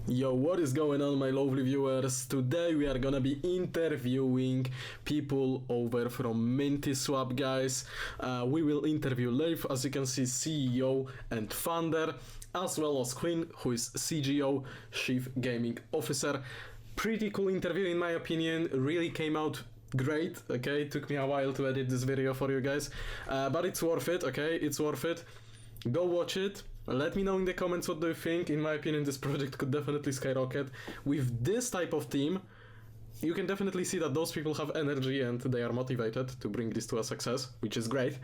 Yo, what is going on, my lovely viewers? Today we are gonna be interviewing people over from Minty Swap, guys. We will interview Leif, as you can see, CEO and founder, as well as Quinn, who is CGO, Chief Gaming Officer. Pretty cool interview, in my opinion. Really came out great. Okay, took me a while to edit this video for you guys, but it's worth it. Okay, it's worth it. Go watch it. Let me know in the comments what do you think. In my opinion, this project could definitely skyrocket. With this type of team, you can definitely see that those people have energy and they are motivated to bring this to a success, which is great.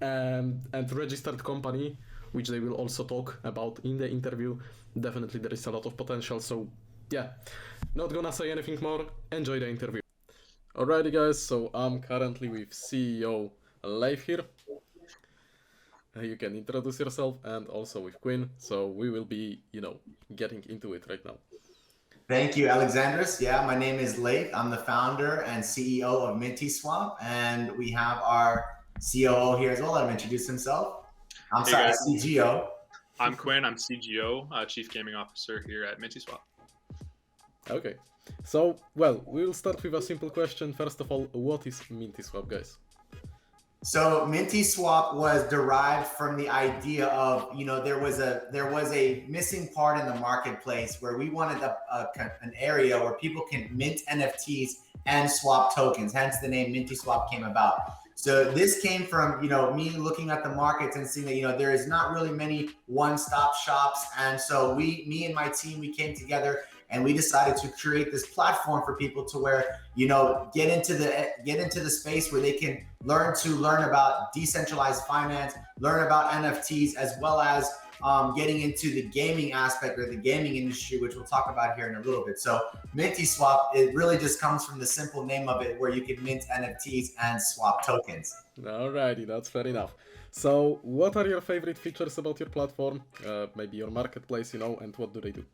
And registered company, which they will also talk about in the interview. Definitely there is a lot of potential, so yeah. Not gonna say anything more, enjoy the interview. Alrighty guys, so I'm currently with CEO Leif here. You can introduce yourself, and also with Quinn, so we will be, getting into it right now. Thank you, Alexandrus. Yeah, my name is Leif. I'm the founder and CEO of Minty Swap, and we have our COO here as well. Let him introduce himself. CGO. I'm Quinn. I'm CGO, Chief Gaming Officer here at Minty Swap. Okay, so, well, we'll start with a simple question. First of all, what is Minty Swap, guys? So Minty Swap was derived from the idea of, there was a missing part in the marketplace where we wanted an area where people can mint NFTs and swap tokens. Hence the name Minty Swap came about. So this came from, me looking at the markets and seeing that, there is not really many one-stop shops. And so me and my team, we came together and we decided to create this platform for people to where, get into the space where they can learn about decentralized finance, learn about NFTs, as well as getting into the gaming aspect or the gaming industry, which we'll talk about here in a little bit. So Minty Swap, it really just comes from the simple name of it, where you can mint NFTs and swap tokens. Alrighty, that's fair enough. So what are your favorite features about your platform? Maybe your marketplace, and what do they do?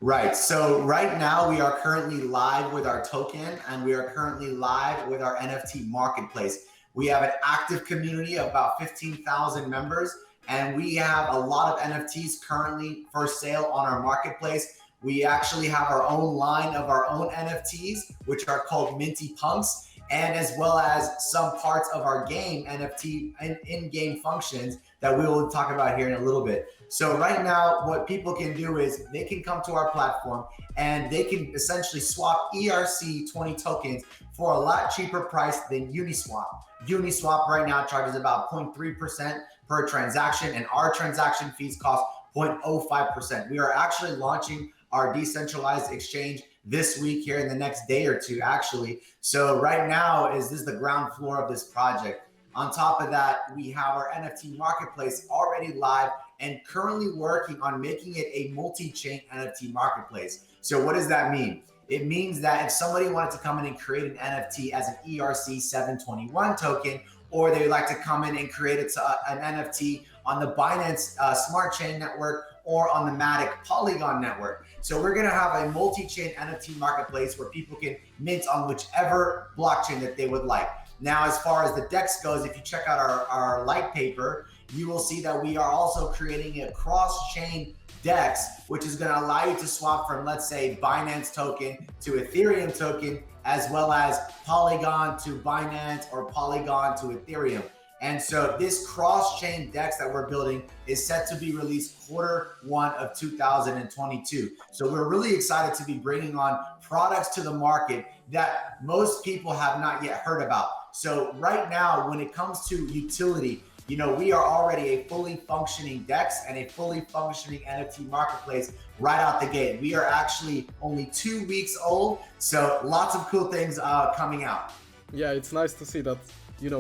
Right. So right now we are currently live with our token, and we are currently live with our NFT marketplace. We have an active community of about 15,000 members, and we have a lot of NFTs currently for sale on our marketplace. We actually have our own line of our own NFTs, which are called Minty Punks, and as well as some parts of our game NFT in-game functions that we will talk about here in a little bit. So right now, what people can do is they can come to our platform and they can essentially swap ERC20 tokens for a lot cheaper price than Uniswap. Uniswap right now charges about 0.3% per transaction, and our transaction fees cost 0.05%. We are actually launching our decentralized exchange this week here in the next day or two, actually. So right now this is the ground floor of this project. On top of that, we have our NFT marketplace already live and currently working on making it a multi-chain NFT marketplace. So what does that mean? It means that if somebody wanted to come in and create an NFT as an ERC721 token, or they would like to come in and create an NFT on the Binance Smart Chain network or on the Matic Polygon network. So we're gonna have a multi-chain NFT marketplace where people can mint on whichever blockchain that they would like. Now, as far as the DEX goes, if you check out our light paper, you will see that we are also creating a cross-chain DEX, which is going to allow you to swap from, let's say, Binance token to Ethereum token, as well as Polygon to Binance or Polygon to Ethereum. And so this cross-chain DEX that we're building is set to be released Q1 of 2022. So we're really excited to be bringing on products to the market that most people have not yet heard about. So right now, when it comes to utility, we are already a fully functioning DEX and a fully functioning NFT marketplace right out the gate. We are actually only 2 weeks old, so lots of cool things coming out. Yeah, it's nice to see that,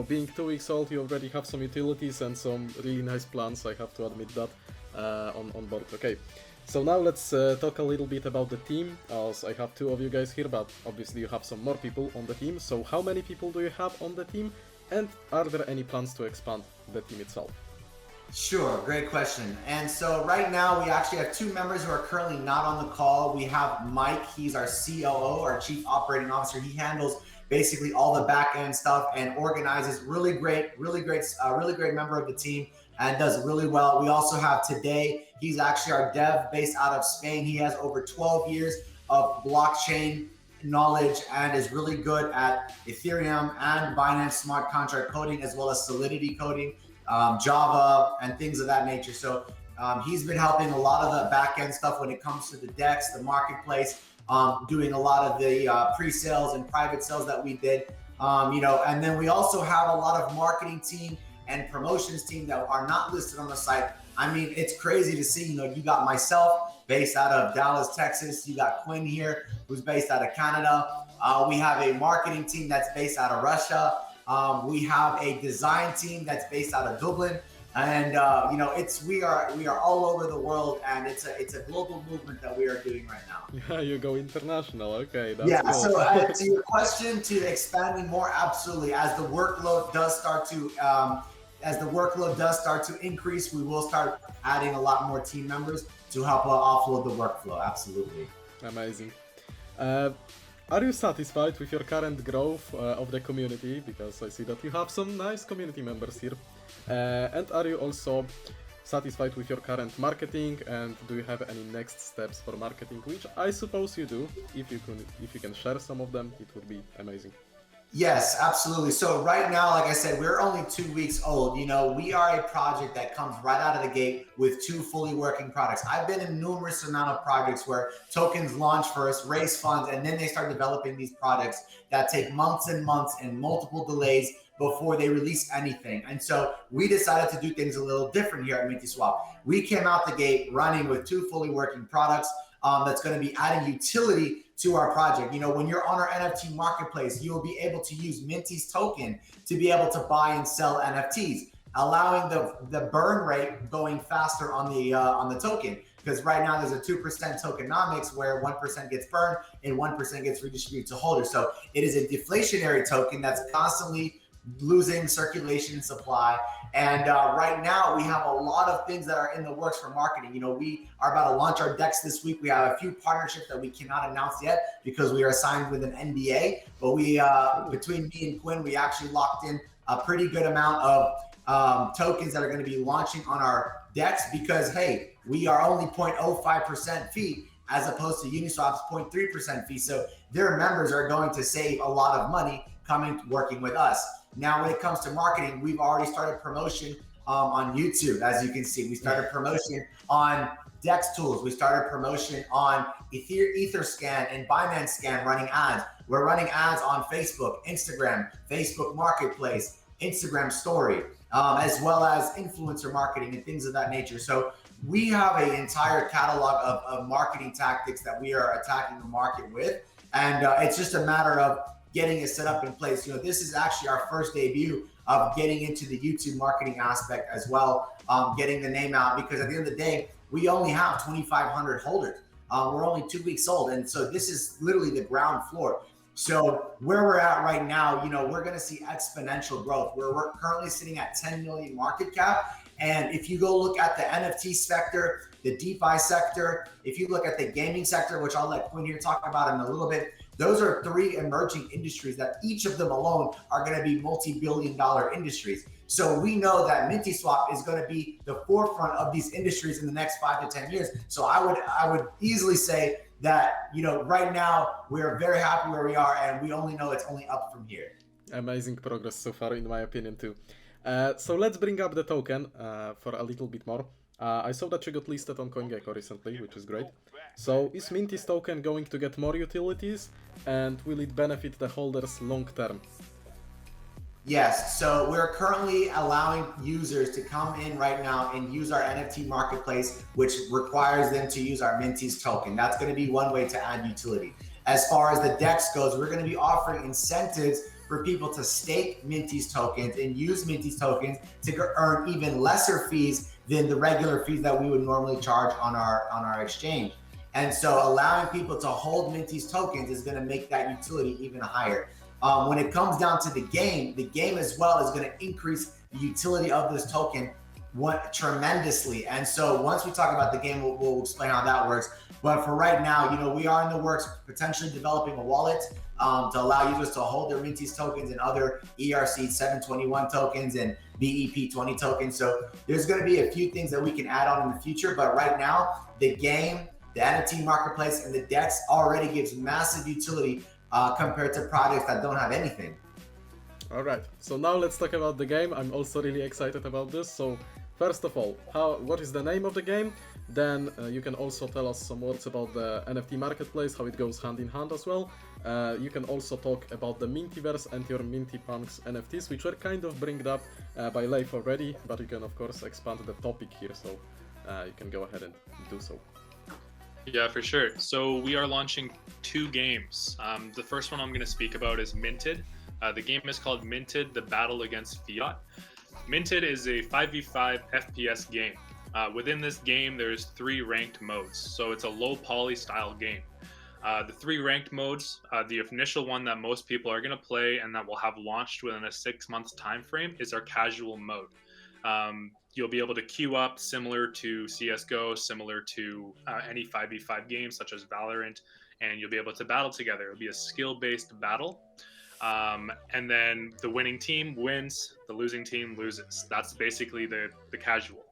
being 2 weeks old, you already have some utilities and some really nice plans, I have to admit that, on board. Okay, so now let's talk a little bit about the team, as I have 2 of you guys here, but obviously you have some more people on the team. So how many people do you have on the team? And are there any plans to expand the team itself? Sure, great question. And so right now we actually have 2 members who are currently not on the call. We have Mike, he's our COO, our Chief Operating Officer. He handles basically all the back end stuff and organizes. Really great member of the team. and does really well. We also have today, he's actually our dev based out of Spain. He has over 12 years of blockchain knowledge and is really good at Ethereum and Binance smart contract coding, as well as Solidity coding, Java, and things of that nature. So he's been helping a lot of the back end stuff when it comes to the DEX, the marketplace, doing a lot of the pre-sales and private sales that we did. And then we also have a lot of marketing team and promotions team that are not listed on the site. I mean, it's crazy to see, you got myself based out of Dallas, Texas. You got Quinn here, who's based out of Canada. We have a marketing team that's based out of Russia. We have a design team that's based out of Dublin. And we are all over the world, and it's a global movement that we are doing right now. Yeah, you go international. Okay, that's yeah. cool. So to your question, to expanding more, absolutely. As the workload does start to increase, we will start adding a lot more team members to help offload the workflow. Absolutely. Amazing. Are you satisfied with your current growth of the community? Because I see that you have some nice community members here. And are you also satisfied with your current marketing? And do you have any next steps for marketing? Which I suppose you do. If you can share some of them, it would be amazing. Yes, absolutely. So right now, like I said, we're only 2 weeks old. We are a project that comes right out of the gate with 2 fully working products. I've been in numerous amount of projects where tokens launch first, raise funds, and then they start developing these products that take months and months and multiple delays before they release anything. And so we decided to do things a little different here at MintySwap. We came out the gate running with 2 fully working products that's going to be adding utility to our project. When you're on our NFT marketplace, you'll be able to use Minty's token to be able to buy and sell NFTs, allowing the burn rate going faster on the token. Because right now there's a 2% tokenomics where 1% gets burned and 1% gets redistributed to holders. So it is a deflationary token that's constantly losing circulation and supply. And right now we have a lot of things that are in the works for marketing. We are about to launch our DEX this week. We have a few partnerships that we cannot announce yet because we are signed with an NDA. But we, between me and Quinn, we actually locked in a pretty good amount of tokens that are going to be launching on our DEX because, hey, we are only 0.05% fee as opposed to Uniswap's 0.3% fee. So their members are going to save a lot of money coming working with us. Now, when it comes to marketing, we've already started promotion on YouTube. As you can see, we started promotion on DEX tools. We started promotion on Etherscan and Binance Scan running ads. We're running ads on Facebook, Instagram, Facebook Marketplace, Instagram Story, as well as influencer marketing and things of that nature. So we have an entire catalog of marketing tactics that we are attacking the market with. And it's just a matter of getting it set up in place. This is actually our first debut of getting into the YouTube marketing aspect as well, getting the name out, because at the end of the day, we only have 2,500 holders. We're only 2 weeks old. And so this is literally the ground floor. So where we're at right now, we're going to see exponential growth. We're currently sitting at 10 million market cap. And if you go look at the NFT sector, the DeFi sector, if you look at the gaming sector, which I'll let Quinn here talk about in a little bit, those are 3 emerging industries that each of them alone are going to be multi-billion-dollar industries. So we know that MintySwap is going to be the forefront of these industries in the next 5 to 10 years. So I would easily say that, right now we're very happy where we are, and we only know it's only up from here. Amazing progress so far, in my opinion, too. So let's bring up the token for a little bit more. I saw that you got listed on CoinGecko recently, which is great. So is Minty's token going to get more utilities, and will it benefit the holders long term? Yes, so we're currently allowing users to come in right now and use our NFT marketplace, which requires them to use our Minty's token. That's going to be one way to add utility. As far as the DEX goes, we're going to be offering incentives for people to stake Minty's tokens and use Minty's tokens to earn even lesser fees than the regular fees that we would normally charge on our exchange. And so allowing people to hold Minty's tokens is going to make that utility even higher. When it comes down to the game as well is going to increase the utility of this token tremendously. And so once we talk about the game, we'll explain how that works. But for right now, we are in the works potentially developing a wallet to allow users to hold their Minty's tokens and other ERC 721 tokens and BEP 20 tokens. So there's going to be a few things that we can add on in the future. But right now, the game, the NFT marketplace, and the DEX already gives massive utility compared to projects that don't have anything. All right, so now let's talk about the game. I'm also really excited about this. So first of all, what is the name of the game? Then you can also tell us some words about the NFT marketplace, how it goes hand in hand as well. You can also talk about the Mintyverse and your Minty Punks NFTs, which were kind of bringed up by Leif already, but you can of course expand the topic here, so you can go ahead and do so. Yeah, for sure. So we are launching 2 games. The first one I'm going to speak about is Minted. The game is called Minted, The Battle Against Fiat. Minted is a 5v5 FPS game. Within this game, there's 3 ranked modes, so it's a low poly style game. The 3 ranked modes, the initial one that most people are going to play and that will have launched within a 6-month time frame is our casual mode. You'll be able to queue up similar to CSGO, similar to any 5v5 game such as Valorant, and you'll be able to battle together. It'll be a skill-based battle. And then the winning team wins, the losing team loses. That's basically the casual.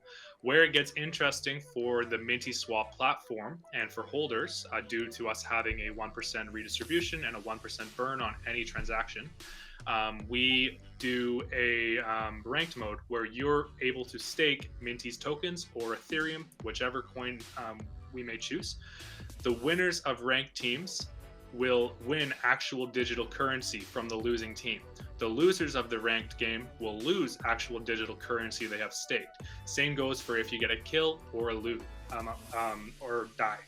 Where it gets interesting for the MintySwap platform and for holders, due to us having a 1% redistribution and a 1% burn on any transaction, we do a ranked mode where you're able to stake Minty's tokens or Ethereum, whichever coin we may choose. The winners of ranked teams will win actual digital currency from the losing team. The losers of the ranked game will lose actual digital currency they have staked. Same goes for if you get a kill or a loot or die.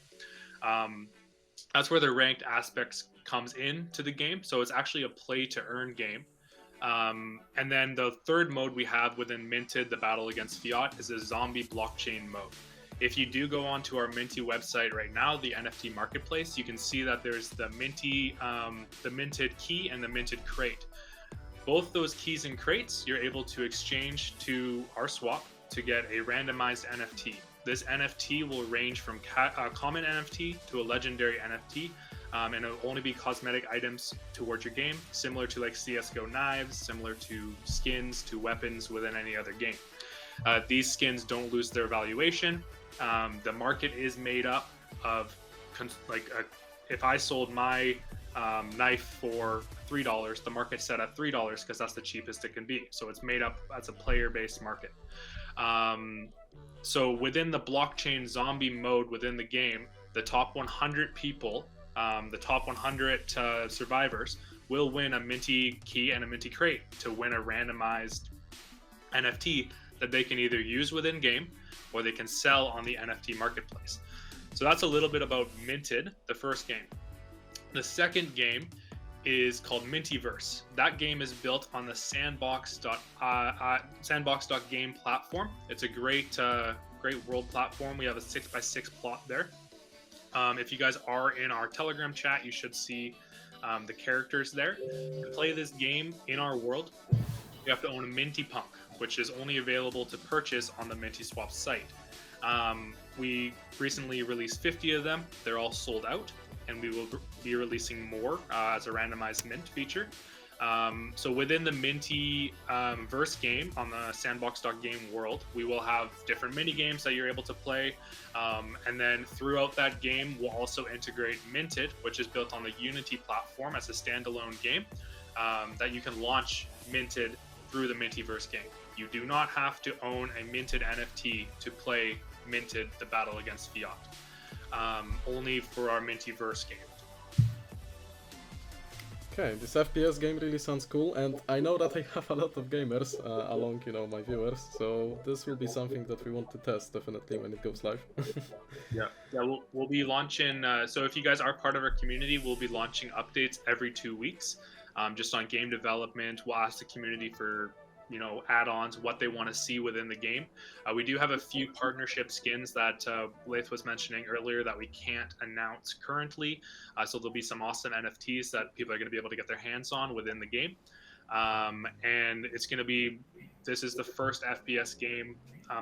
That's where the ranked aspects comes into the game. So it's actually a play to earn game. And then the third mode we have within Minted, the Battle Against Fiat, is a zombie blockchain mode. If you do go onto our Minty website right now, the NFT marketplace, you can see that there's the minted key and the minted crate. Both those keys and crates, you're able to exchange to our swap to get a randomized NFT. This NFT will range from a common NFT to a legendary NFT, and it'll only be cosmetic items towards your game, similar to like CSGO knives, similar to skins, to weapons within any other game. These skins don't lose their valuation. The market is made up of, if I sold my knife for $3, the market's set at $3 because that's the cheapest it can be. So it's made up as a player-based market. So within the blockchain zombie mode within the game, the top 100 people, the top 100 survivors will win a Minty key and a Minty crate to win a randomized NFT that they can either use within game or they can sell on the NFT marketplace. So that's a little bit about Minted, the first game. The second game is called Mintyverse. That game is built on the sandbox.game platform. It's a great world platform. We have a 6x6 plot there. If you guys are in our Telegram chat, you should see the characters there. To play this game in our world, you have to own a Minty Punk, which is only available to purchase on the MintySwap site. We recently released 50 of them. They're all sold out, and we will be releasing more as a randomized mint feature. So within the Minty verse game on the sandbox.game world, we will have different mini games that you're able to play. And then throughout that game, we'll also integrate Minted, which is built on the Unity platform as a standalone game that you can launch Minted through the Mintyverse game. You do not have to own a minted NFT to play Minted, the Battle Against Fiat. Only for our Mintyverse game. Okay, this FPS game really sounds cool, and I know that I have a lot of gamers along, my viewers, so this will be something that we want to test definitely when it goes live. Yeah, we'll be launching. So if you guys are part of our community, we'll be launching updates every 2 weeks, just on game development. We'll ask the community for add-ons, what they want to see within the game. We do have a few partnership skins that Leith was mentioning earlier that we can't announce currently. So there'll be some awesome NFTs that people are going to be able to get their hands on within the game. And it's going to be, this is the first FPS game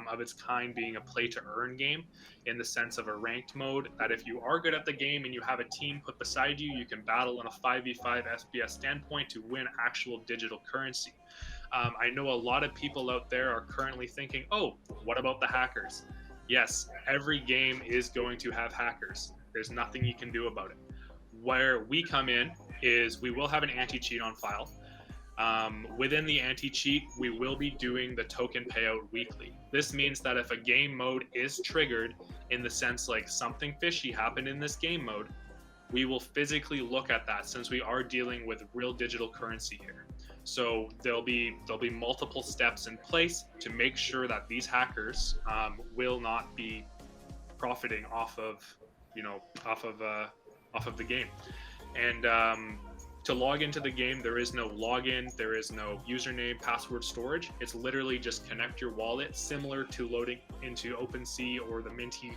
of its kind being a play to earn game, in the sense of a ranked mode that if you are good at the game and you have a team put beside you, you can battle in a 5v5 FPS standpoint to win actual digital currency. I know a lot of people out there are currently thinking, oh, what about the hackers? Yes, every game is going to have hackers. There's nothing you can do about it. Where we come in is we will have an anti-cheat on file. Within the anti-cheat, we will be doing the token payout weekly. This means that if a game mode is triggered, in the sense like something fishy happened in this game mode, we will physically look at that, since we are dealing with real digital currency here. So there'll be multiple steps in place to make sure that these hackers will not be profiting off of the game. And to log into the game, there is no login, there is no username, password storage. It's literally just connect your wallet, similar to loading into OpenSea or the Minty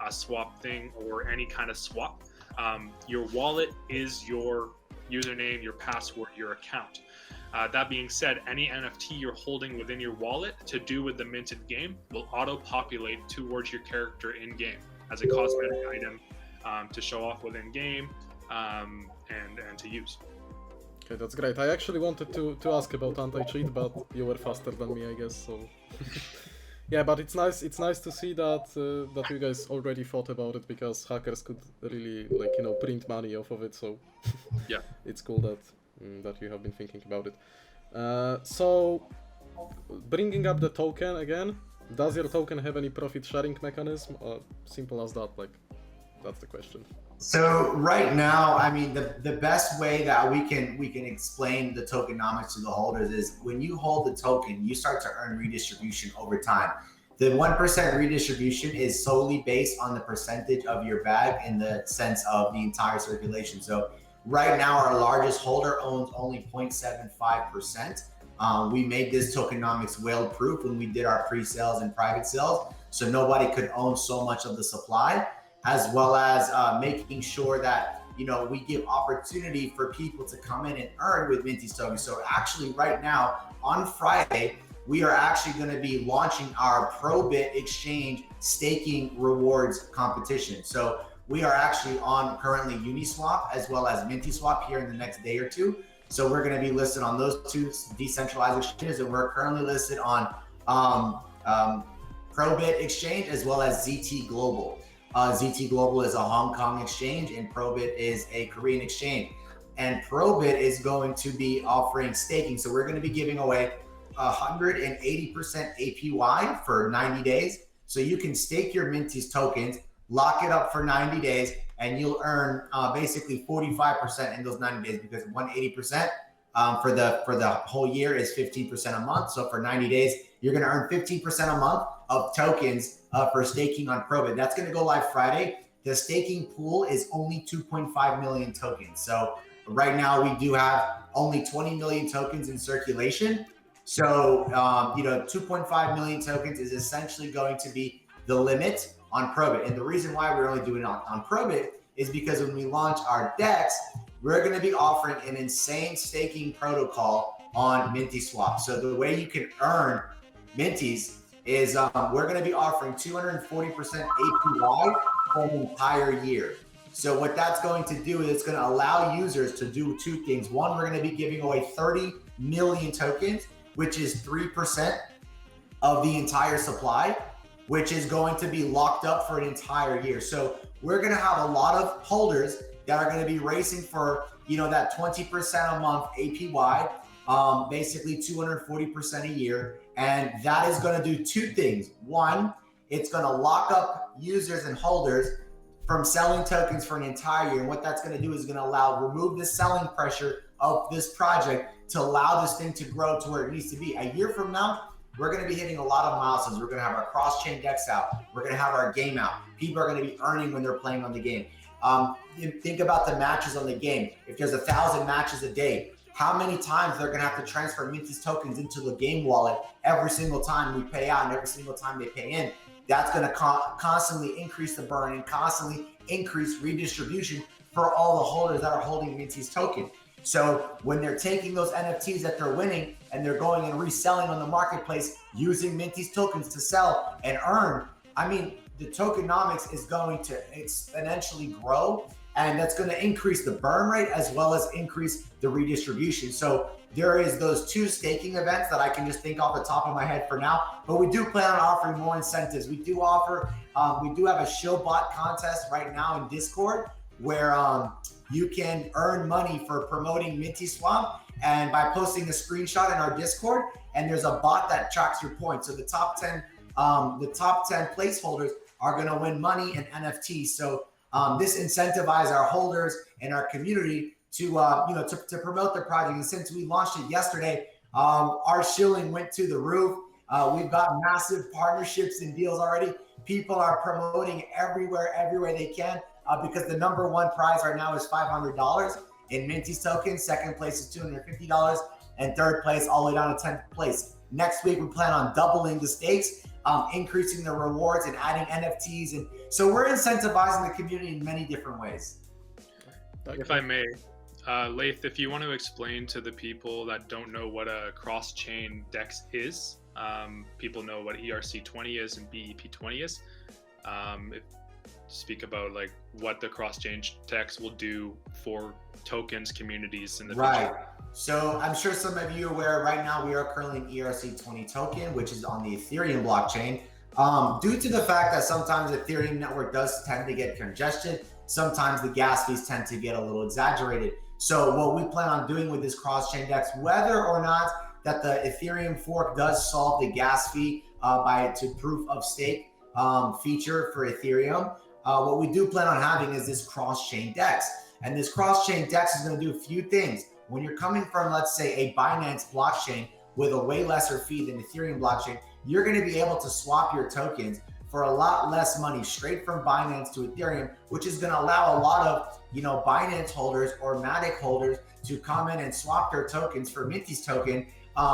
Swap thing, or any kind of swap. Your wallet is your username, your password, your account. That being said, any NFT you're holding within your wallet to do with the minted game will auto-populate towards your character in-game as a cosmetic item to show off within game and to use. Okay, that's great. I actually wanted to ask about anti-cheat, but you were faster than me, I guess. So yeah, but it's nice to see that that you guys already thought about it, because hackers could really, like, you know, print money off of it. So yeah, it's cool that that you have been thinking about it. So bringing up the token again, does your token have any profit sharing mechanism? Simple as that, like, that's the question. So right now, I mean, the best way that we can explain the tokenomics to the holders is when you hold the token, you start to earn redistribution over time. The 1% redistribution is solely based on the percentage of your bag in the sense of the entire circulation. So right now, our largest holder owns only 0.75%. We made this tokenomics whale proof when we did our pre-sales and private sales, so nobody could own so much of the supply, as well as making sure that, you know, we give opportunity for people to come in and earn with Minty's token. So actually right now on Friday, we are actually going to be launching our Probit exchange staking rewards competition. So we are actually on currently Uniswap as well as MintySwap here in the next day or two. So we're going to be listed on those two decentralized exchanges, and we're currently listed on Probit exchange as well as ZT Global. ZT Global is a Hong Kong exchange and Probit is a Korean exchange. And Probit is going to be offering staking. So we're going to be giving away 180% APY for 90 days. So you can stake your Minty's tokens, lock it up for 90 days, and you'll earn basically 45% in those 90 days, because 180% for the whole year is 15% a month. So for 90 days, you're going to earn 15% a month of tokens for staking on Probit. That's going to go live Friday. The staking pool is only 2.5 million tokens. So right now we do have only 20 million tokens in circulation. So, 2.5 million tokens is essentially going to be the limit on Probit. And the reason why we're only doing it on Probit is because when we launch our DEX, we're going to be offering an insane staking protocol on Minty Swap. So the way you can earn Minties is we're going to be offering 240% APY for an entire year. So what that's going to do is it's going to allow users to do two things. One, we're going to be giving away 30 million tokens, which is 3% of the entire supply, which is going to be locked up for an entire year. So we're going to have a lot of holders that are going to be racing for, that 20% a month APY, basically 240% a year. And that is going to do two things. One, it's going to lock up users and holders from selling tokens for an entire year. And what that's going to do is going to remove the selling pressure of this project to allow this thing to grow to where it needs to be. A year from now, we're going to be hitting a lot of milestones. We're going to have our cross-chain DEX out. We're going to have our game out. People are going to be earning when they're playing on the game. Think about the matches on the game. If there's 1,000 matches a day, how many times they're going to have to transfer Minty's tokens into the game wallet every single time we pay out and every single time they pay in. That's going to constantly increase the burn and constantly increase redistribution for all the holders that are holding Minty's token. So when they're taking those NFTs that they're winning and they're going and reselling on the marketplace using Minty's tokens to sell and earn, I mean, the tokenomics is going to exponentially grow, and that's going to increase the burn rate as well as increase the redistribution. So there is those 2 staking events that I can just think off the top of my head for now, but we do plan on offering more incentives. We do offer, we do have a show bot contest right now in Discord where you can earn money for promoting Minty Swap, and by posting a screenshot in our Discord, and there's a bot that tracks your points. So the top 10 placeholders are going to win money and NFTs. So this incentivizes our holders and our community to to promote their project. And since we launched it yesterday, our shilling went to the roof. We've got massive partnerships and deals already. People are promoting everywhere they can, because the number 1 prize right now is $500 in Minty's tokens. Second place is $250, and third place all the way down to 10th place. Next week, we plan on doubling the stakes, increasing the rewards and adding NFTs. And so we're incentivizing the community in many different ways. If I may, Laith, if you want to explain to the people that don't know what a cross-chain DEX is, people know what ERC20 is and BEP20 is. Speak about like what the cross-chain DEX will do for tokens communities in the future. So I'm sure some of you are aware right now we are currently an ERC20 token, which is on the Ethereum blockchain. Due to the fact that sometimes the Ethereum network does tend to get congested, sometimes the gas fees tend to get a little exaggerated. So what we plan on doing with this cross-chain DEX, whether or not that the Ethereum fork does solve the gas fee to proof of stake feature for Ethereum, what we do plan on having is this cross-chain DEX. And this cross-chain DEX is going to do a few things. When you're coming from, let's say, a Binance blockchain with a way lesser fee than Ethereum blockchain, you're going to be able to swap your tokens for a lot less money straight from Binance to Ethereum, which is going to allow a lot of, Binance holders or Matic holders to come in and swap their tokens for Minty's token,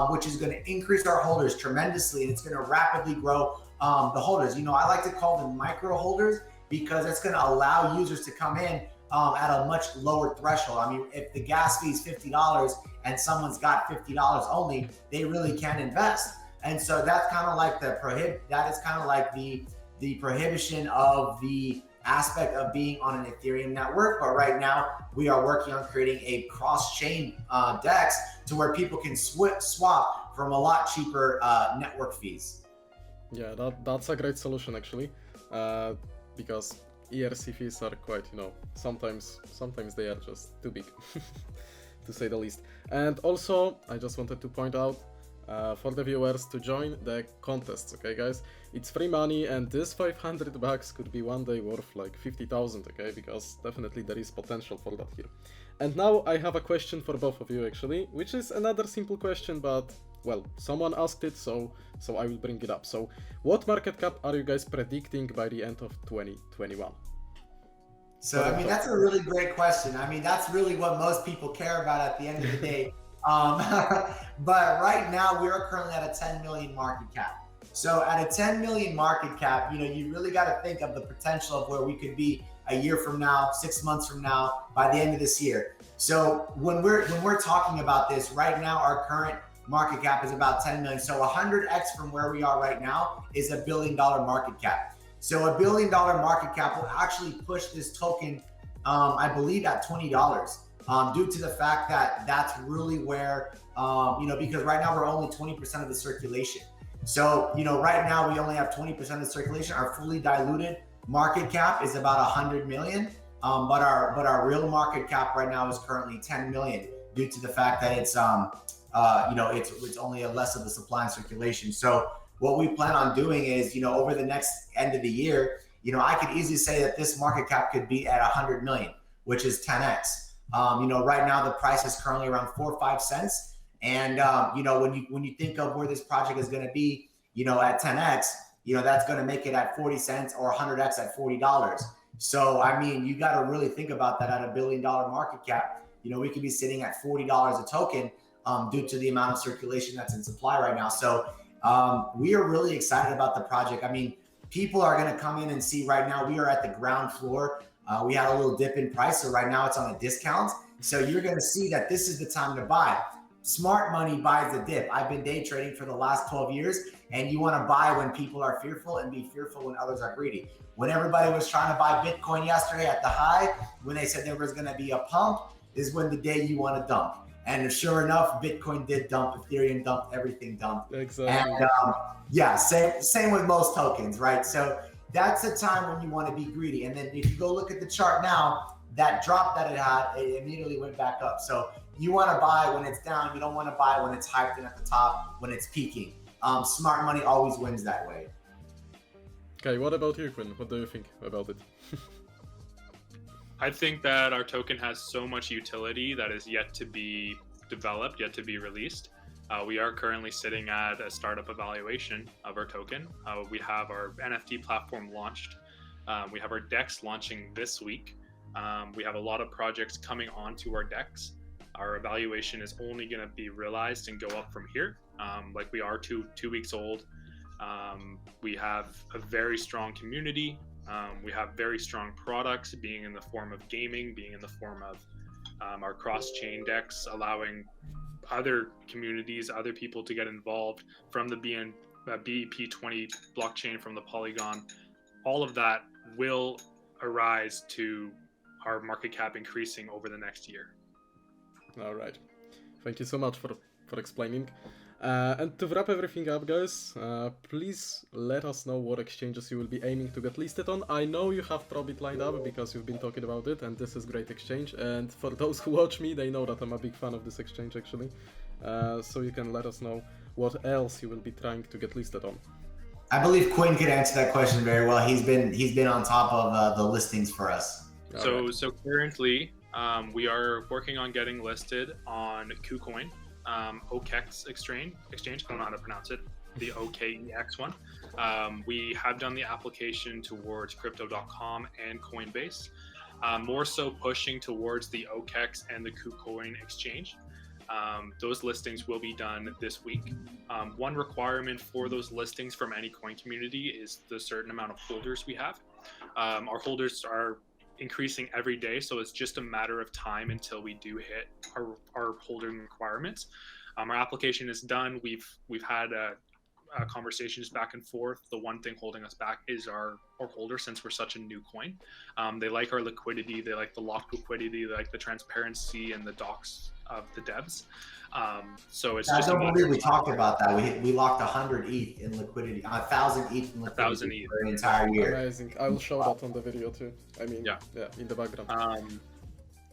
which is going to increase our holders tremendously, and it's going to rapidly grow the holders. I like to call them micro holders because it's going to allow users to come in at a much lower threshold. I mean, if the gas fee is $50 and someone's got $50 only, they really can't invest. And so that's kind of like that is kind of like the prohibition of the aspect of being on an Ethereum network. But right now we are working on creating a cross-chain DEX to where people can swap from a lot cheaper network fees. Yeah, that's a great solution actually, because ERC fees are quite, sometimes they are just too big, to say the least. And also, I just wanted to point out for the viewers to join the contests, okay guys? It's free money, and this $500 could be one day worth like 50,000, okay? Because definitely there is potential for that here. And now I have a question for both of you actually, which is another simple question, but well, someone asked it, so I will bring it up. So, what market cap are you guys predicting by the end of 2021? So, I mean, that's a really great question. I mean, that's really what most people care about at the end of the day. But right now, we are currently at a 10 million market cap. So, at a 10 million market cap, you really got to think of the potential of where we could be a year from now, 6 months from now, by the end of this year. So, when we're talking about this right now, our current market cap is about 10 million. So 100x from where we are right now is $1 billion market cap. So $1 billion market cap will actually push this token, I believe, at $20, due to the fact that that's really where, because right now we're only 20% of the circulation. So, right now we only have 20% of the circulation. Our fully diluted market cap is about 100 million, but our real market cap right now is currently 10 million due to the fact that it's it's only a less of the supply and circulation. So what we plan on doing is, over the next end of the year, I could easily say that this market cap could be at 100 million, which is 10x. Right now the price is currently around 4 or 5 cents. And, when you think of where this project is going to be, at 10x, that's going to make it at 40 cents or 100x at $40. So, I mean, you got to really think about that at $1 billion market cap. We could be sitting at $40 a token, due to the amount of circulation that's in supply right now. So we are really excited about the project. I mean, people are going to come in and see right now, we are at the ground floor We had a little dip in price, so right now it's on a discount. So you're going to see that this is the time to buy. Smart money buys the dip. I've been day trading for the last 12 years, and you want to buy when people are fearful and be fearful when others are greedy. When everybody was trying to buy Bitcoin yesterday at the high, when they said there was going to be a pump, is when the day you want to dump. And sure enough, Bitcoin did dump, Ethereum dumped, everything dumped. Exactly. And yeah, same with most tokens, right? So that's the time when you want to be greedy. And then if you go look at the chart now, that drop that it had, it immediately went back up. So you want to buy when it's down. You don't want to buy when it's hyped and at the top, when it's peaking. Smart money always wins that way. Okay, what about you, Quinn? What do you think about it? I think that our token has so much utility that is yet to be developed, yet to be released. We are currently sitting at a startup evaluation of our token. We have our NFT platform launched. We have our DEX launching this week. We have a lot of projects coming onto our DEX. Our evaluation is only going to be realized and go up from here. Like we are two weeks old. We have a very strong community. We have very strong products, being in the form of gaming, being in the form of our cross-chain DEX, allowing other communities, other people to get involved from the BEP20 blockchain, from the Polygon. All of that will arise to our market cap increasing over the next year. All right. Thank you so much for explaining. And to wrap everything up, guys, please let us know what exchanges you will be aiming to get listed on. I know you have Probit lined up because you've been talking about it, and this is great exchange. And for those who watch me, they know that I'm a big fan of this exchange, actually. So you can let us know what else you will be trying to get listed on. I believe Quinn could answer that question very well. He's been on top of the listings for us. So currently, we are working on getting listed on KuCoin. OKEX exchange, I don't know how to pronounce it, the OKEX one. We have done the application towards crypto.com and Coinbase, more so pushing towards the OKEX and the KuCoin exchange. Those listings will be done this week. One requirement for those listings from any coin community is the certain amount of holders we have. Our holders are increasing every day, so it's just a matter of time until we do hit our holding requirements. Our application is done. We've had conversations back and forth. The one thing holding us back is our holder, since we're such a new coin. They like our liquidity, they like the locked liquidity, they like the transparency and the docs of the devs. So it's just. I don't believe we talked about that. We locked 100 ETH in liquidity, 1,000 ETH in liquidity for an entire year. Amazing. I will show that on the video too. I mean, yeah, in the background.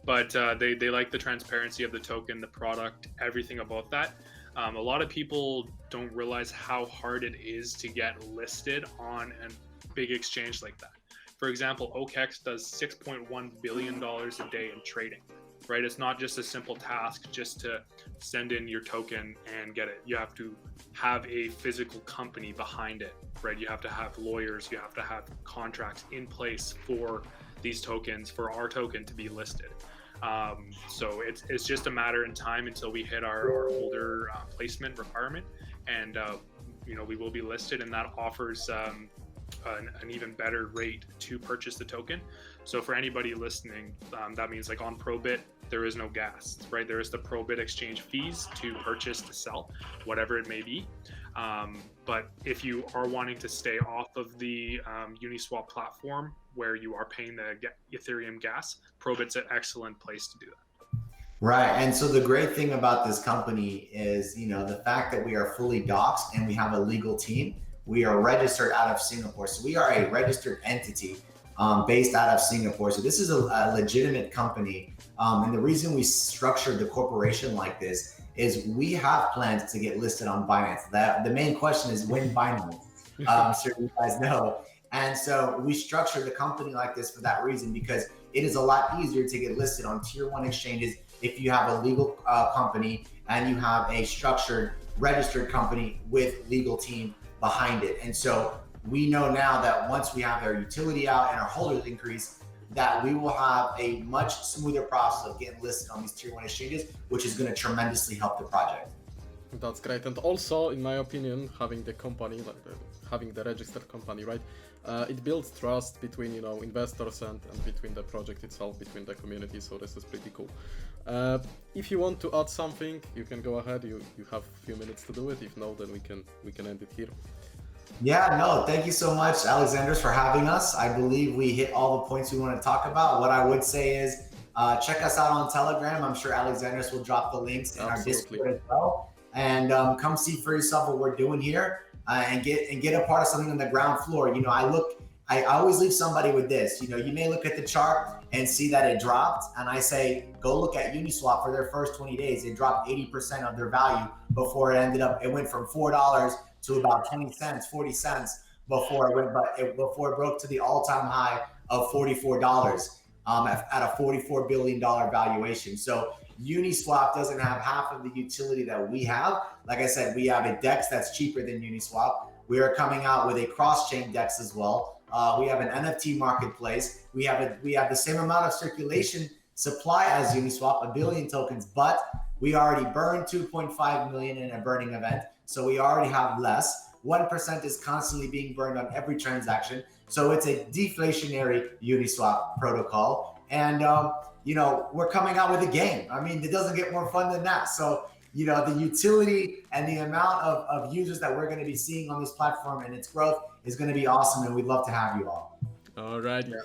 But they like the transparency of the token, the product, everything about that. A lot of people don't realize how hard it is to get listed on a big exchange like that. For example, OKEX does $6.1 billion a day in trading. Right, it's not just a simple task just to send in your token and get it. You have to have a physical company behind it, right? You have to have lawyers, you have to have contracts in place for these tokens, for our token to be listed. So it's just a matter in time until we hit our holder placement requirement, and we will be listed, and that offers an even better rate to purchase the token. So for anybody listening, that means like on Probit, there is no gas, right? There is the Probit exchange fees to purchase, to sell, whatever it may be. But if you are wanting to stay off of the Uniswap platform where you are paying the Ethereum gas, Probit's an excellent place to do that. Right. And so the great thing about this company is, the fact that we are fully doxed and we have a legal team. We are registered out of Singapore. So we are a registered entity based out of Singapore. So this is a legitimate company. And the reason we structured the corporation like this is we have plans to get listed on Binance. The main question is when Binance. I'm sure you guys know. And so we structured the company like this for that reason, because it is a lot easier to get listed on tier 1 exchanges if you have a legal company and you have a structured registered company with legal team behind it. And so we know now that once we have our utility out and our holders increase, that we will have a much smoother process of getting listed on these tier 1 exchanges, which is going to tremendously help the project. That's great. And also, in my opinion, having the company, having the registered company, right, It builds trust between, you know, investors and between the project itself, between the community. So this is pretty cool. If you want to add something, you can go ahead. You have a few minutes to do it. If no, then we can end it here. Yeah, no, thank you so much, Alexandrus, for having us. I believe we hit all the points we want to talk about. What I would say is check us out on Telegram. I'm sure Alexandrus will drop the links in our Discord as well. And come see for yourself what we're doing here and get a part of something on the ground floor. You know, I always leave somebody with this. You know, you may look at the chart and see that it dropped, and I say, go look at Uniswap for their first 20 days. It dropped 80% of their value before it went from $4 to about 20 cents, 40 cents before it broke to the all-time high of $44 at a $44 billion valuation. So Uniswap doesn't have half of the utility that we have. Like I said, we have a DEX that's cheaper than Uniswap. We are coming out with a cross-chain DEX as well. We have an NFT marketplace. We have the same amount of circulation supply as Uniswap, 1 billion tokens, but we already burned 2.5 million in a burning event. So we already have less. 1% is constantly being burned on every transaction. So it's a deflationary Uniswap protocol. And, you know, we're coming out with a game. I mean, it doesn't get more fun than that. So, you know, the utility and the amount of users that we're going to be seeing on this platform and its growth is going to be awesome. And we'd love to have you all. All right. Yeah.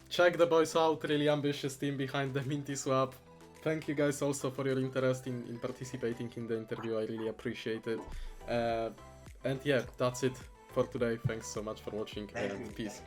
Check the boys out. Really ambitious team behind the MintySwap. Thank you guys also for your interest in participating in the interview. I really appreciate it. And yeah, that's it for today. Thanks so much for watching and peace.